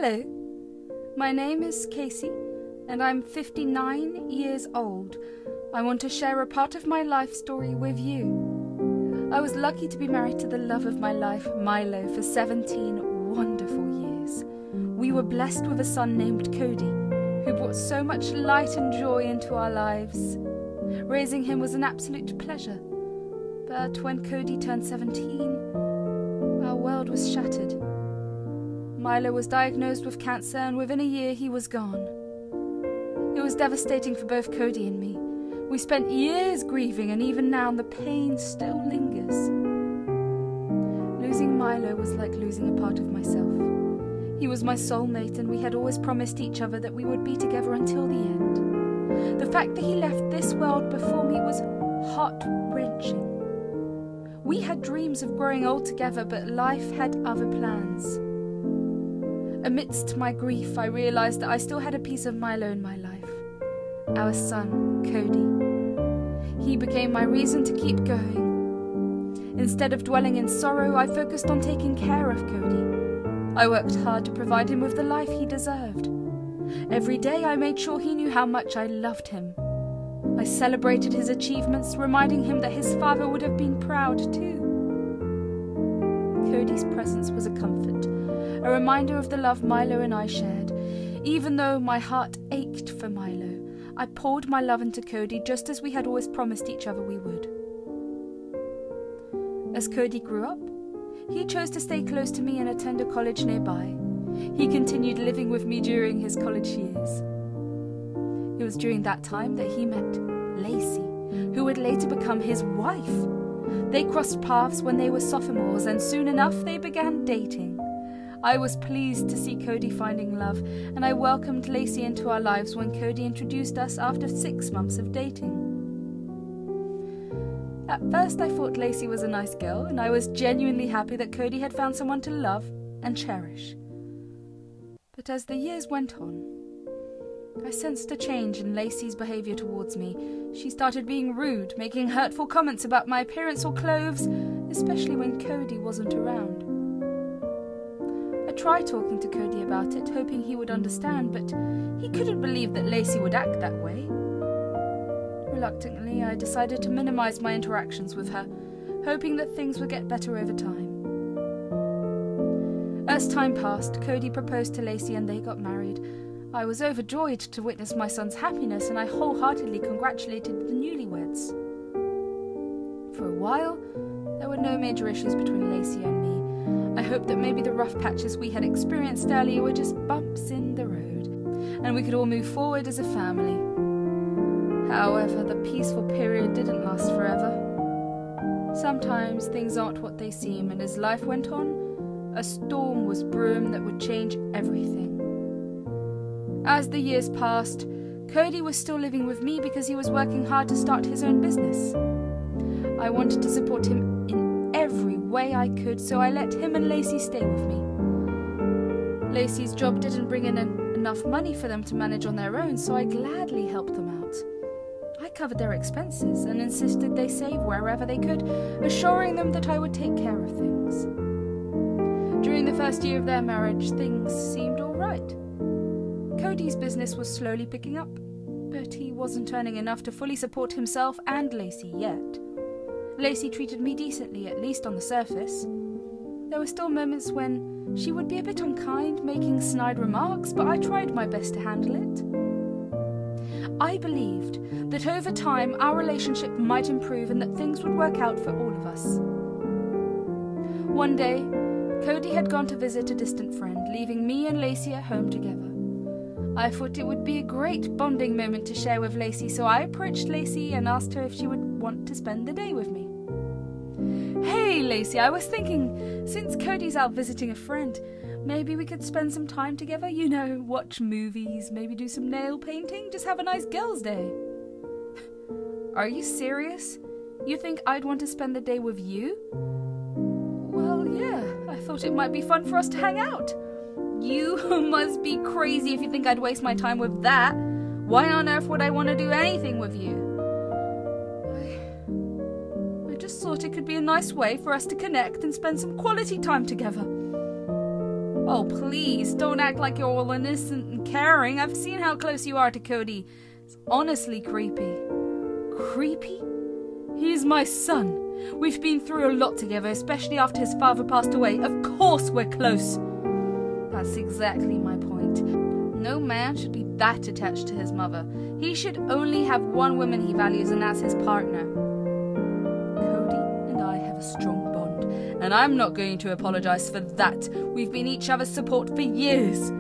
Hello, my name is Casey, and I'm 59 years old. I want to share a part of my life story with you. I was lucky to be married to the love of my life, Milo, for 17 wonderful years. We were blessed with a son named Cody, who brought so much light and joy into our lives. Raising him was an absolute pleasure. But when Cody turned 17, our world was shattered. Milo was diagnosed with cancer, and within a year he was gone. It was devastating for both Cody and me. We spent years grieving, and even now the pain still lingers. Losing Milo was like losing a part of myself. He was my soulmate, and we had always promised each other that we would be together until the end. The fact that he left this world before me was heart-wrenching. We had dreams of growing old together, but life had other plans. Amidst my grief, I realized that I still had a piece of Milo in my life. Our son, Cody. He became my reason to keep going. Instead of dwelling in sorrow, I focused on taking care of Cody. I worked hard to provide him with the life he deserved. Every day I made sure he knew how much I loved him. I celebrated his achievements, reminding him that his father would have been proud too. Cody's presence was a comfort, a reminder of the love Milo and I shared. Even though my heart ached for Milo, I poured my love into Cody just as we had always promised each other we would. As Cody grew up, he chose to stay close to me and attend a college nearby. He continued living with me during his college years. It was during that time that he met Lacey, who would later become his wife. They crossed paths when they were sophomores, and soon enough they began dating. I was pleased to see Cody finding love, and I welcomed Lacey into our lives when Cody introduced us after 6 months of dating. At first I thought Lacey was a nice girl, and I was genuinely happy that Cody had found someone to love and cherish. But as the years went on, I sensed a change in Lacey's behaviour towards me. She started being rude, making hurtful comments about my appearance or clothes, especially when Cody wasn't around. I tried talking to Cody about it, hoping he would understand, but he couldn't believe that Lacey would act that way. Reluctantly, I decided to minimize my interactions with her, hoping that things would get better over time. As time passed, Cody proposed to Lacey and they got married. I was overjoyed to witness my son's happiness, and I wholeheartedly congratulated the newlyweds. For a while, there were no major issues between Lacey and me. I hoped that maybe the rough patches we had experienced earlier were just bumps in the road, and we could all move forward as a family. However, the peaceful period didn't last forever. Sometimes things aren't what they seem, and as life went on, a storm was brewing that would change everything. As the years passed, Cody was still living with me because he was working hard to start his own business. I wanted to support him in every way I could, so I let him and Lacey stay with me. Lacey's job didn't bring in enough money for them to manage on their own, so I gladly helped them out. I covered their expenses and insisted they save wherever they could, assuring them that I would take care of things. During the first year of their marriage, things seemed all right. Cody's business was slowly picking up, but he wasn't earning enough to fully support himself and Lacey yet. Lacey treated me decently, at least on the surface. There were still moments when she would be a bit unkind, making snide remarks, but I tried my best to handle it. I believed that over time our relationship might improve and that things would work out for all of us. One day, Cody had gone to visit a distant friend, leaving me and Lacey at home together. I thought it would be a great bonding moment to share with Lacey, so I approached Lacey and asked her if she would want to spend the day with me. Hey Lacey, I was thinking, since Cody's out visiting a friend, maybe we could spend some time together, you know, watch movies, maybe do some nail painting, just have a nice girls' day. Are you serious? You think I'd want to spend the day with you? Well, yeah, I thought it might be fun for us to hang out. You must be crazy if you think I'd waste my time with that. Why on earth would I want to do anything with you? I just thought it could be a nice way for us to connect and spend some quality time together. Oh, please, don't act like you're all innocent and caring. I've seen how close you are to Cody. It's honestly creepy. Creepy? He's my son. We've been through a lot together, especially after his father passed away. Of course we're close. That's exactly my point. No man should be that attached to his mother. He should only have one woman he values, and that's his partner. Cody and I have a strong bond, and I'm not going to apologize for that. We've been each other's support for years.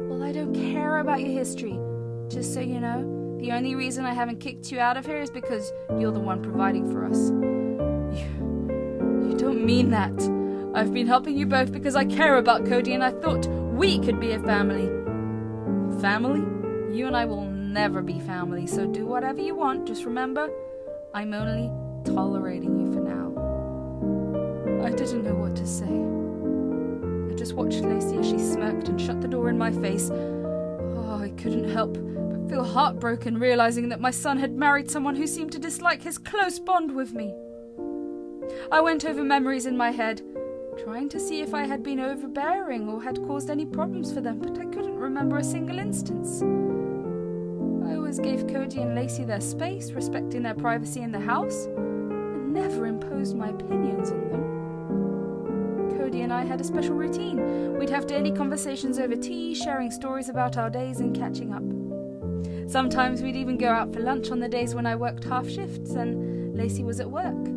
Well, I don't care about your history. Just so you know, the only reason I haven't kicked you out of here is because you're the one providing for us. You don't mean that. I've been helping you both because I care about Cody, and I thought we could be a family. Family? You and I will never be family, so do whatever you want. Just remember, I'm only tolerating you for now. I didn't know what to say. I just watched Lacey as she smirked and shut the door in my face. Oh, I couldn't help but feel heartbroken, realizing that my son had married someone who seemed to dislike his close bond with me. I went over memories in my head, trying to see if I had been overbearing or had caused any problems for them, but I couldn't remember a single instance. I always gave Cody and Lacey their space, respecting their privacy in the house, and never imposed my opinions on them. Cody and I had a special routine. We'd have daily conversations over tea, sharing stories about our days and catching up. Sometimes we'd even go out for lunch on the days when I worked half shifts and Lacey was at work.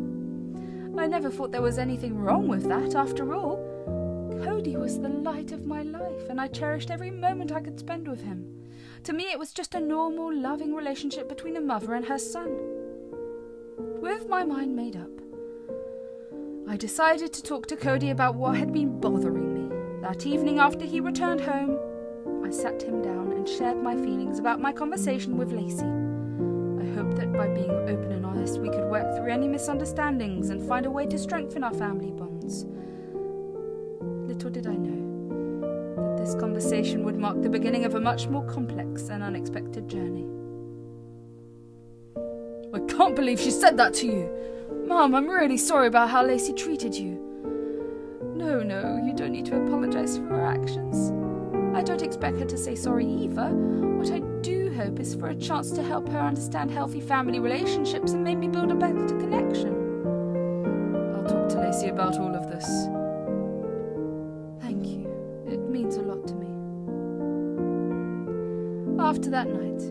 I never thought there was anything wrong with that. After all, Cody was the light of my life, and I cherished every moment I could spend with him. To me, it was just a normal, loving relationship between a mother and her son. With my mind made up, I decided to talk to Cody about what had been bothering me. That evening after he returned home, I sat him down and shared my feelings about my conversation with Lacey. I hoped that by being open and honest, we could work through any misunderstandings and find a way to strengthen our family bonds. Little did I know that this conversation would mark the beginning of a much more complex and unexpected journey. I can't believe she said that to you! Mum, I'm really sorry about how Lacey treated you. No, you don't need to apologize for her actions. I don't expect her to say sorry either. What I do hope is for a chance to help her understand healthy family relationships and maybe build a better connection. I'll talk to Lacey about all of this. Thank you. It means a lot to me. After that night,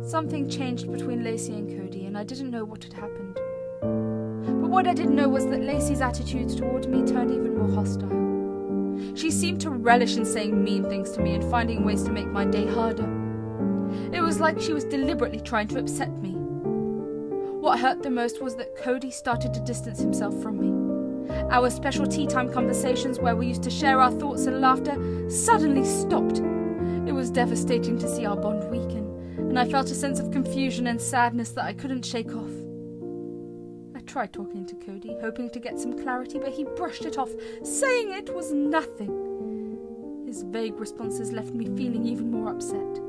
something changed between Lacey and Cody, and I didn't know what had happened. But what I did know was that Lacey's attitudes toward me turned even more hostile. She seemed to relish in saying mean things to me and finding ways to make my day harder. It was like she was deliberately trying to upset me. What hurt the most was that Cody started to distance himself from me. Our special tea time conversations where we used to share our thoughts and laughter suddenly stopped. It was devastating to see our bond weaken, and I felt a sense of confusion and sadness that I couldn't shake off. I tried talking to Cody, hoping to get some clarity, but he brushed it off, saying it was nothing. His vague responses left me feeling even more upset.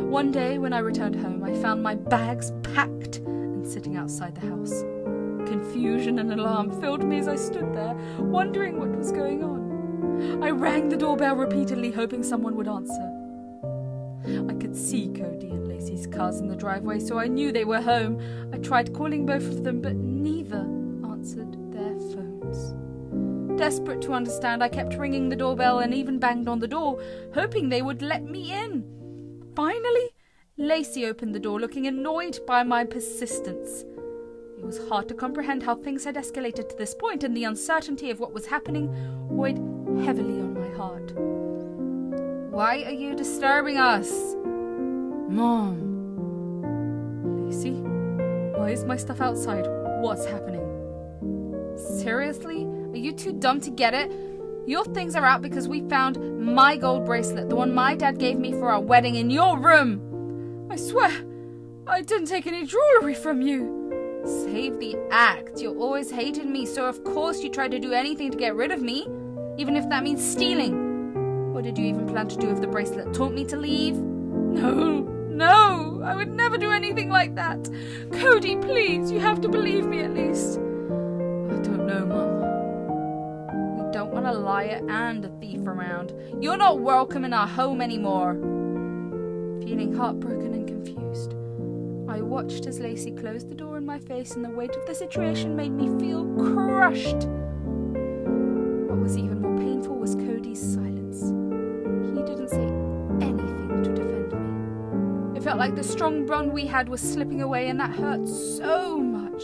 One day, when I returned home, I found my bags packed and sitting outside the house. Confusion and alarm filled me as I stood there, wondering what was going on. I rang the doorbell repeatedly, hoping someone would answer. I could see Cody and Lacey's cars in the driveway, so I knew they were home. I tried calling both of them, but neither answered their phones. Desperate to understand, I kept ringing the doorbell and even banged on the door, hoping they would let me in. Finally, Lacey opened the door, looking annoyed by my persistence. It was hard to comprehend how things had escalated to this point, and the uncertainty of what was happening weighed heavily on my heart. Why are you disturbing us? Mom. Lacey, why is my stuff outside? What's happening? Seriously? Are you too dumb to get it? Your things are out because we found my gold bracelet, the one my dad gave me for our wedding, in your room. I swear, I didn't take any jewelry from you. Save the act. You always hated me, so of course you tried to do anything to get rid of me, even if that means stealing. What did you even plan to do with the bracelet? Taunt me to leave? No, I would never do anything like that. Cody, please, you have to believe me at least. I don't know, Mum. We don't want a liar and a thief around. You're not welcome in our home anymore. Feeling heartbroken and confused, I watched as Lacey closed the door in my face, and the weight of the situation made me feel crushed. What was even more painful was Cody's silence. He didn't say anything to defend me. It felt like the strong bond we had was slipping away, and that hurt so much.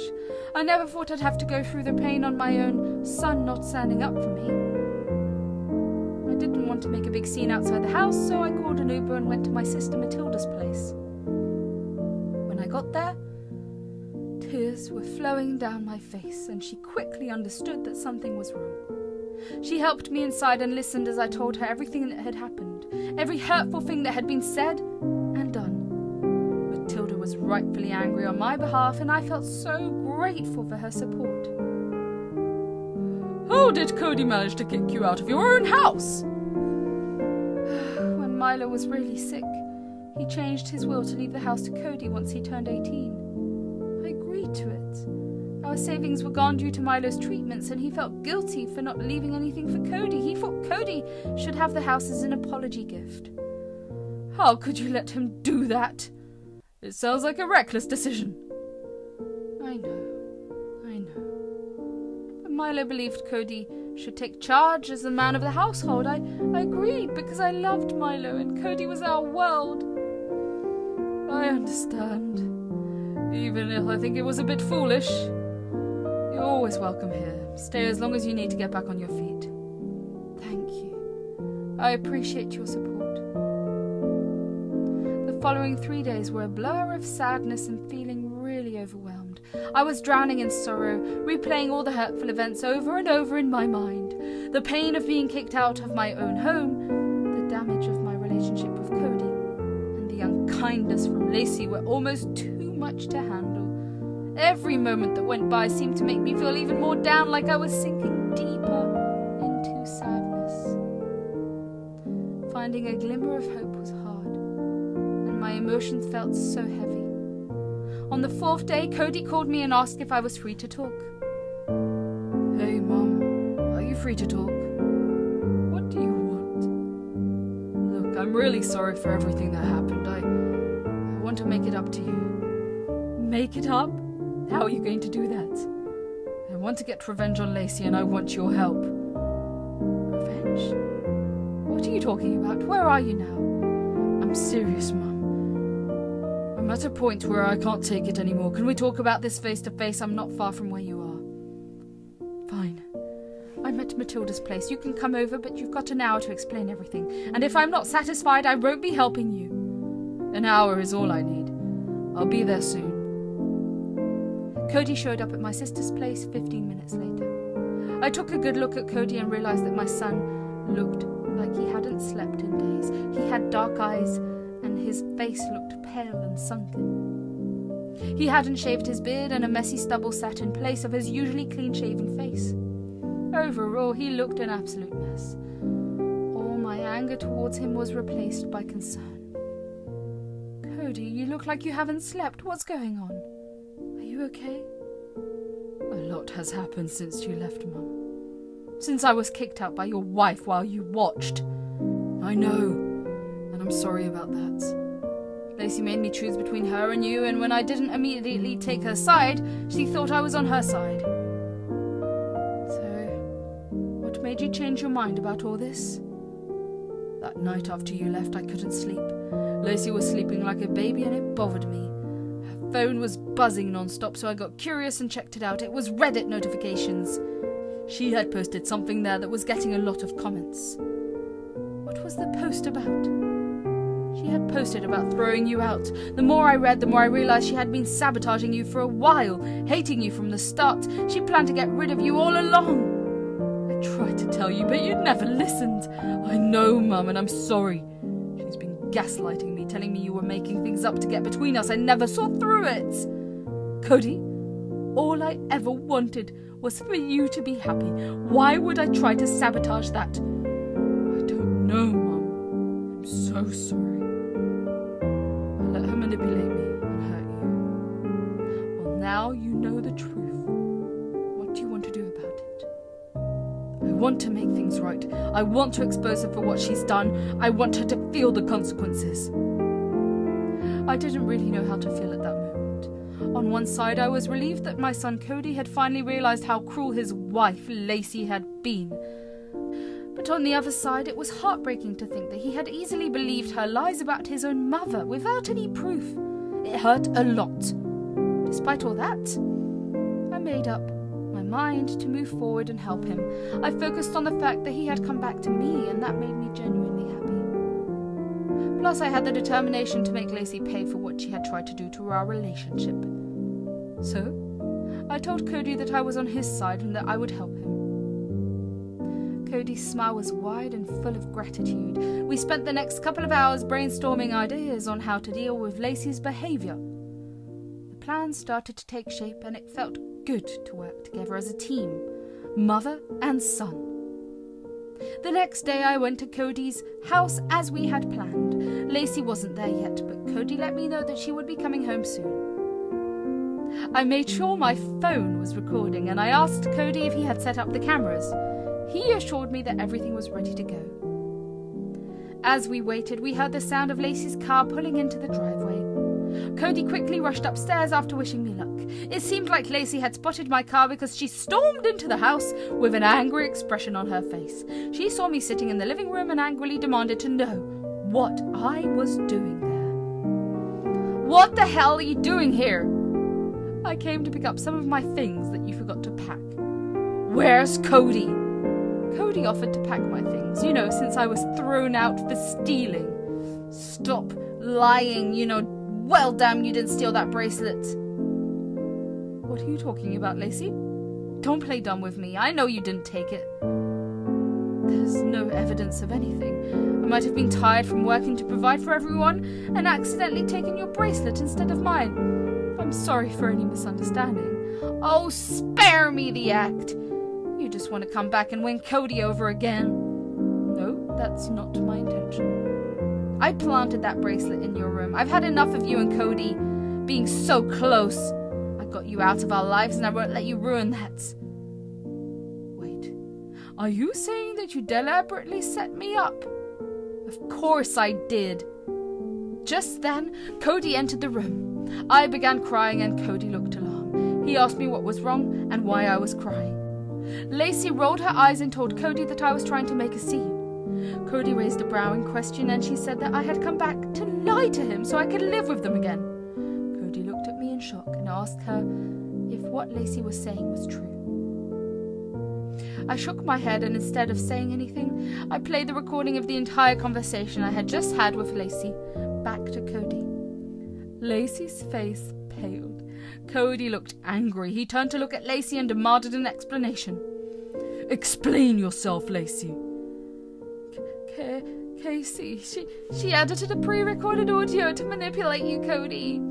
I never thought I'd have to go through the pain on my own, son not standing up for me. I didn't want to make a big scene outside the house, so I called an Uber and went to my sister Matilda's place. When I got there, tears were flowing down my face, and she quickly understood that something was wrong. She helped me inside and listened as I told her everything that had happened, every hurtful thing that had been said and done. Matilda was rightfully angry on my behalf, and I felt so grateful for her support. How did Cody manage to kick you out of your own house? When Milo was really sick, he changed his will to leave the house to Cody once he turned 18. I agreed to it. Our savings were gone due to Milo's treatments, and he felt guilty for not leaving anything for Cody. He thought Cody should have the house as an apology gift. How could you let him do that? It sounds like a reckless decision. I know. But Milo believed Cody should take charge as the man of the household. I agreed because I loved Milo and Cody was our world. I understand. Even if I think it was a bit foolish. You're always welcome here. Stay as long as you need to get back on your feet. Thank you. I appreciate your support. The following 3 days were a blur of sadness and feeling really overwhelmed. I was drowning in sorrow, replaying all the hurtful events over and over in my mind. The pain of being kicked out of my own home, the damage of my relationship with Cody, and the unkindness from Lacey were almost too much to handle. Every moment that went by seemed to make me feel even more down, like I was sinking deeper into sadness. Finding a glimmer of hope was hard, and my emotions felt so heavy. On the 4th day, Cody called me and asked if I was free to talk. Hey, Mum, are you free to talk? What do you want? Look, I'm really sorry for everything that happened. I want to make it up to you. Make it up? How are you going to do that? I want to get revenge on Lacey, and I want your help. Revenge? What are you talking about? Where are you now? I'm serious, Mum. I'm at a point where I can't take it anymore. Can we talk about this face to face? I'm not far from where you are. Fine. I'm at Matilda's place. You can come over, but you've got an hour to explain everything. And if I'm not satisfied, I won't be helping you. An hour is all I need. I'll be there soon. Cody showed up at my sister's place 15 minutes later. I took a good look at Cody and realized that my son looked like he hadn't slept in days. He had dark eyes, and his face looked pale and sunken. He hadn't shaved his beard, and a messy stubble sat in place of his usually clean-shaven face. Overall, he looked an absolute mess. All my anger towards him was replaced by concern. Cody, you look like you haven't slept. What's going on? Are you okay? A lot has happened since you left, Mum. Since I was kicked out by your wife while you watched. I know, and I'm sorry about that. Lacey made me choose between her and you, and when I didn't immediately take her side, she thought I was on her side. So, what made you change your mind about all this? That night after you left, I couldn't sleep. Lacey was sleeping like a baby, and it bothered me. Her phone was buzzing non-stop, so I got curious and checked it out. It was Reddit notifications. She had posted something there that was getting a lot of comments. What was the post about? She had posted about throwing you out. The more I read, the more I realized she had been sabotaging you for a while, hating you from the start. She planned to get rid of you all along. I tried to tell you, but you'd never listened. I know, Mum, and I'm sorry. She's been gaslighting me, telling me you were making things up to get between us. I never saw through it. Cody, all I ever wanted was for you to be happy. Why would I try to sabotage that? I don't know, Mum. I'm so sorry. I let her manipulate me and hurt you. Well, now you know the truth. What do you want to do about it? I want to make things right. I want to expose her for what she's done. I want her to feel the consequences. I didn't really know how to feel at that moment. On one side, I was relieved that my son Cody had finally realised how cruel his wife, Lacey, had been. But on the other side, it was heartbreaking to think that he had easily believed her lies about his own mother without any proof. It hurt a lot. Despite all that, I made up my mind to move forward and help him. I focused on the fact that he had come back to me, and that made me genuinely happy. Plus, I had the determination to make Lacey pay for what she had tried to do to our relationship. So, I told Cody that I was on his side and that I would help him. Cody's smile was wide and full of gratitude. We spent the next couple of hours brainstorming ideas on how to deal with Lacey's behaviour. The plan started to take shape, and it felt good to work together as a team, mother and son. The next day I went to Cody's house as we had planned. Lacey wasn't there yet, but Cody let me know that she would be coming home soon. I made sure my phone was recording, and I asked Cody if he had set up the cameras. He assured me that everything was ready to go. As we waited, we heard the sound of Lacey's car pulling into the driveway. Cody quickly rushed upstairs after wishing me luck. It seemed like Lacey had spotted my car because she stormed into the house with an angry expression on her face. She saw me sitting in the living room and angrily demanded to know what I was doing there. "What the hell are you doing here?" "I came to pick up some of my things that you forgot to pack." "Where's Cody?" "Cody offered to pack my things, since I was thrown out for stealing." "Stop lying, Well, damn, you didn't steal that bracelet." "What are you talking about, Lacey? Don't play dumb with me. I know you didn't take it." "There's no evidence of anything. I might have been tired from working to provide for everyone and accidentally taken your bracelet instead of mine. I'm sorry for any misunderstanding." "Oh, spare me the act. You just want to come back and win Cody over again." "No, that's not my intention. I planted that bracelet in your room. I've had enough of you and Cody being so close. I got you out of our lives, and I won't let you ruin that." "Wait, are you saying that you deliberately set me up?" "Of course I did." Just then, Cody entered the room. I began crying, and Cody looked alarmed. He asked me what was wrong and why I was crying. Lacey rolled her eyes and told Cody that I was trying to make a scene. Cody raised a brow in question, and she said that I had come back to lie to him so I could live with them again. Cody looked at me in shock and asked her if what Lacey was saying was true. I shook my head, and instead of saying anything, I played the recording of the entire conversation I had just had with Lacey back to Cody. Lacey's face paled. Cody looked angry. He turned to look at Lacey and demanded an explanation. "Explain yourself, Lacey." Casey, she edited a pre-recorded audio to manipulate you, Cody."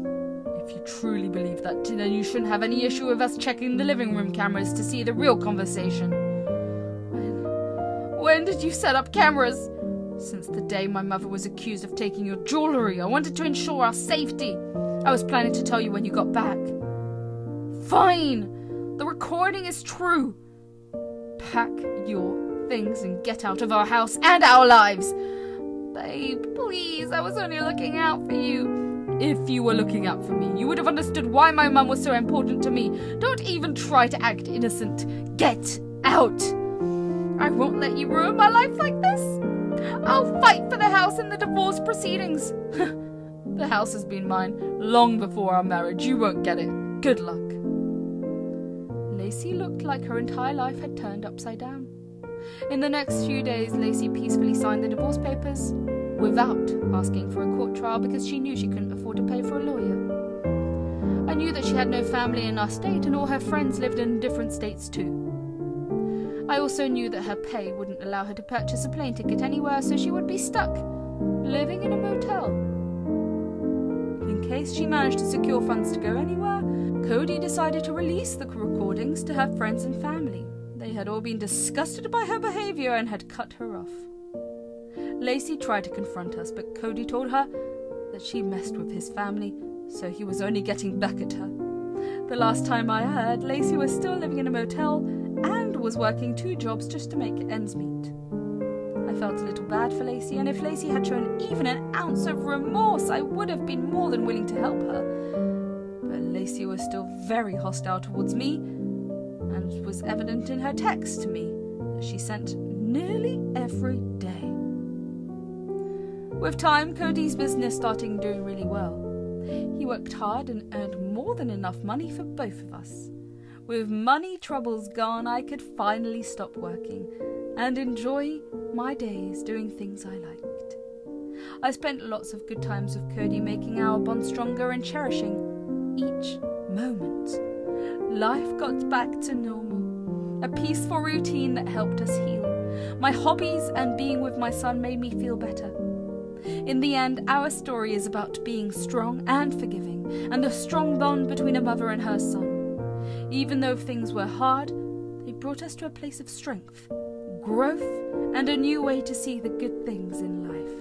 "If you truly believe that, then you shouldn't have any issue with us checking the living room cameras to see the real conversation." When did you set up cameras?" "Since the day my mother was accused of taking your jewellery. I wanted to ensure our safety. I was planning to tell you when you got back." "Fine! The recording is true. Pack your things and get out of our house and our lives." "Babe, please, I was only looking out for you." "If you were looking out for me, you would have understood why my mum was so important to me. Don't even try to act innocent. Get out." "I won't let you ruin my life like this. I'll fight for the house in the divorce proceedings." "The house has been mine long before our marriage. You won't get it. Good luck." Lacey looked like her entire life had turned upside down. In the next few days, Lacey peacefully signed the divorce papers without asking for a court trial because she knew she couldn't afford to pay for a lawyer. I knew that she had no family in our state, and all her friends lived in different states too. I also knew that her pay wouldn't allow her to purchase a plane ticket anywhere, so she would be stuck living in a motel. In case she managed to secure funds to go anywhere, Cody decided to release the recordings to her friends and family. They had all been disgusted by her behaviour and had cut her off. Lacey tried to confront us, but Cody told her that she messed with his family, so he was only getting back at her. The last time I heard, Lacey was still living in a motel and was working 2 jobs just to make ends meet. I felt a little bad for Lacey, and if Lacey had shown even an ounce of remorse, I would have been more than willing to help her. But Lacey was still very hostile towards me, and was evident in her texts to me that she sent nearly every day. With time, Cody's business started doing really well. He worked hard and earned more than enough money for both of us. With money troubles gone, I could finally stop working and enjoy my days doing things I liked. I spent lots of good times with Cody, making our bond stronger and cherishing each moment. Life got back to normal, a peaceful routine that helped us heal. My hobbies and being with my son made me feel better. In the end, our story is about being strong and forgiving, and the strong bond between a mother and her son. Even though things were hard, they brought us to a place of strength, growth, and a new way to see the good things in life.